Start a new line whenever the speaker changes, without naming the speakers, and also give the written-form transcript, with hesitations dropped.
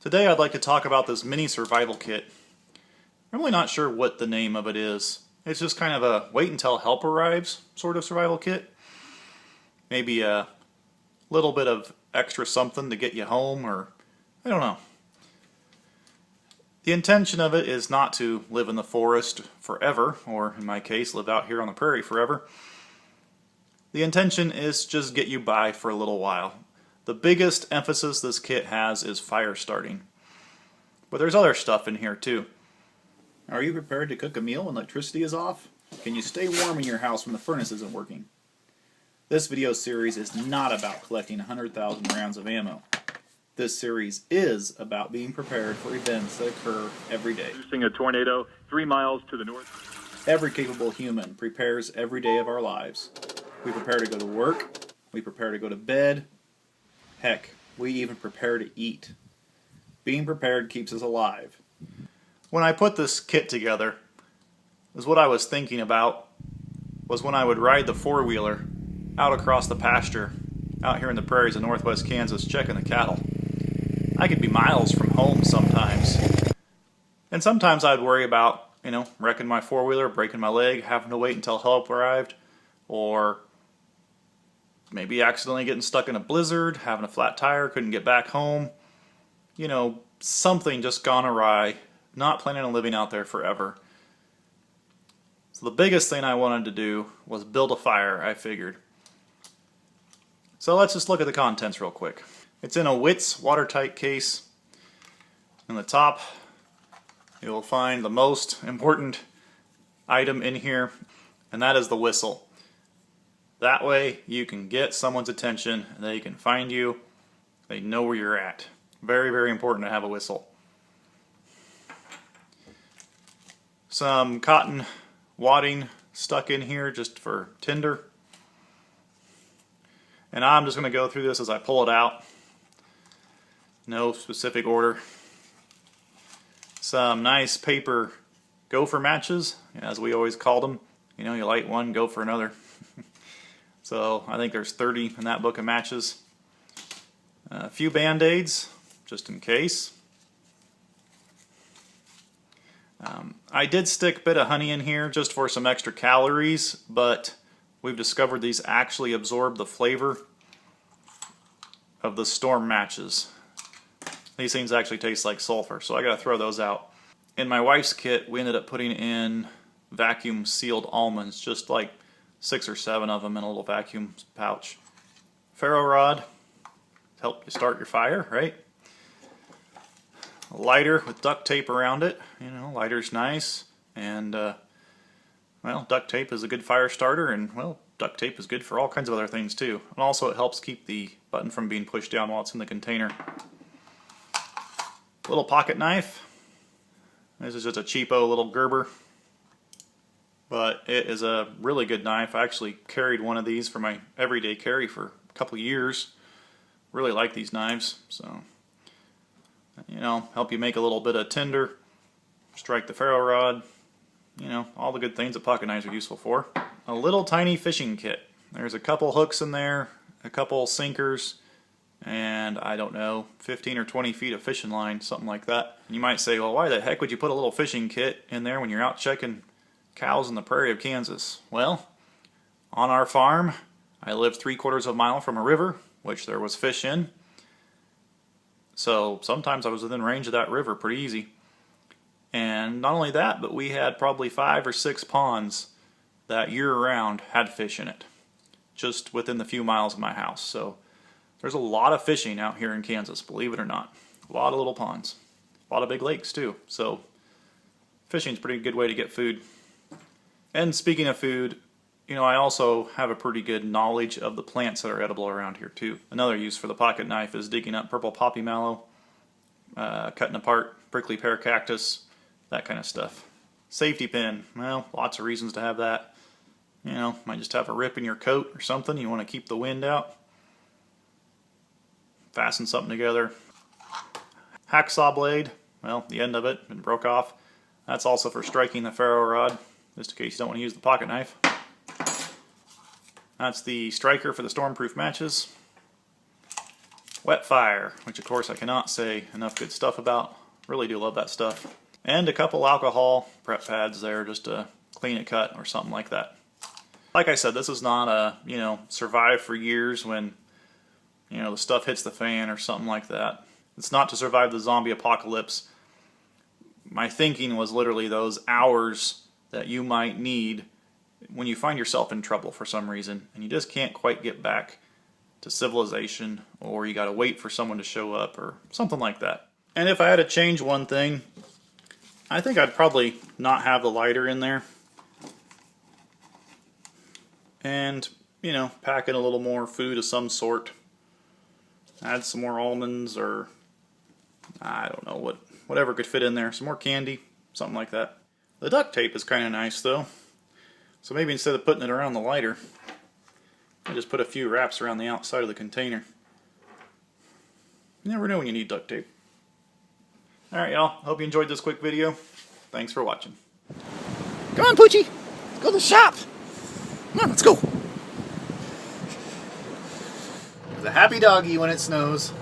Today I'd like to talk about this mini survival kit. I'm really not sure what the name of it is. It's just kind of a wait until help arrives sort of survival kit. Maybe a little bit of extra something to get you home, or I don't know. The intention of it is not to live in the forest forever, or in my case, live out here on the prairie forever. The intention is just get you by for a little while. The biggest emphasis this kit has is fire starting. But there's other stuff in here too. Are you prepared to cook a meal when electricity is off? Can you stay warm in your house when the furnace isn't working? This video series is not about collecting 100,000 rounds of ammo. This series is about being prepared for events that occur every day.
Producing a tornado 3 miles to the north.
Every capable human prepares every day of our lives. We prepare to go to work. We prepare to go to bed. Heck, we even prepare to eat. Being prepared keeps us alive. When I put this kit together, what I was thinking about was when I would ride the four-wheeler out across the pasture, out here in the prairies of northwest Kansas, checking the cattle. I could be miles from home sometimes. And sometimes I'd worry about, wrecking my four-wheeler, breaking my leg, having to wait until help arrived, or maybe accidentally getting stuck in a blizzard, having a flat tire, couldn't get back home. Something just gone awry, not planning on living out there forever. So the biggest thing I wanted to do was build a fire, I figured. So let's just look at the contents real quick. It's in a Witz watertight case. In the top, you'll find the most important item in here, and that is the whistle. That way you can get someone's attention and they can find you. They know where you're at. Very, very important to have a whistle. Some cotton wadding stuck in here just for tinder. And I'm just going to go through this as I pull it out. No specific order. Some nice paper gopher matches, as we always called them. You light one, go for another. So I think there's 30 in that book of matches. A few Band-Aids, just in case. I did stick a bit of honey in here just for some extra calories, but we've discovered these actually absorb the flavor of the storm matches. These things actually taste like sulfur, so I gotta throw those out. In my wife's kit, we ended up putting in vacuum sealed almonds, just like 6 or 7 of them in a little vacuum pouch. Ferro rod to help you start your fire, right? A lighter with duct tape around it. Lighter's nice, and duct tape is a good fire starter, and duct tape is good for all kinds of other things too. And also it helps keep the button from being pushed down while it's in the container. Little pocket knife. This is just a cheapo little Gerber, but it is a really good knife. I actually carried one of these for my everyday carry for a couple years. Really like these knives, so help you make a little bit of tinder, strike the ferro rod, all the good things that pocket knives are useful for. A little tiny fishing kit. There's a couple hooks in there, a couple sinkers, and I don't know, 15 or 20 feet of fishing line, something like that. And you might say, well, why the heck would you put a little fishing kit in there when you're out checking cows in the prairie of Kansas? Well, on our farm, I lived 3/4 of a mile from a river, which there was fish in. So sometimes I was within range of that river pretty easy. And not only that, but we had probably 5 or 6 ponds that year-round had fish in it, just within the few miles of my house. So there's a lot of fishing out here in Kansas, believe it or not. A lot of little ponds. A lot of big lakes too. So fishing's a pretty good way to get food. And speaking of food, I also have a pretty good knowledge of the plants that are edible around here too. Another use for the pocket knife is digging up purple poppy mallow, cutting apart prickly pear cactus, that kind of stuff. Safety pin, well, lots of reasons to have that. Might just have a rip in your coat or something, you want to keep the wind out. Fasten something together. Hacksaw blade, well, the end of it broke off. That's also for striking the ferro rod, just in case you don't want to use the pocket knife. That's the striker for the stormproof matches. Wet Fire, which of course I cannot say enough good stuff about. Really do love that stuff. And a couple alcohol prep pads there just to clean it cut or something like that. Like I said, this is not a, survive for years when, the stuff hits the fan or something like that. It's not to survive the zombie apocalypse. My thinking was literally those hours that you might need when you find yourself in trouble for some reason and you just can't quite get back to civilization, or you gotta wait for someone to show up or something like that. And if I had to change one thing, I think I'd probably not have the lighter in there. And, pack in a little more food of some sort. Add some more almonds or, I don't know, whatever could fit in there. Some more candy, something like that. The duct tape is kind of nice though. So maybe instead of putting it around the lighter, I just put a few wraps around the outside of the container. You never know when you need duct tape. Alright y'all, hope you enjoyed this quick video. Thanks for watching.
Come on, Poochie. Let's go to the shop. Come on, let's go.
He's a happy doggy when it snows.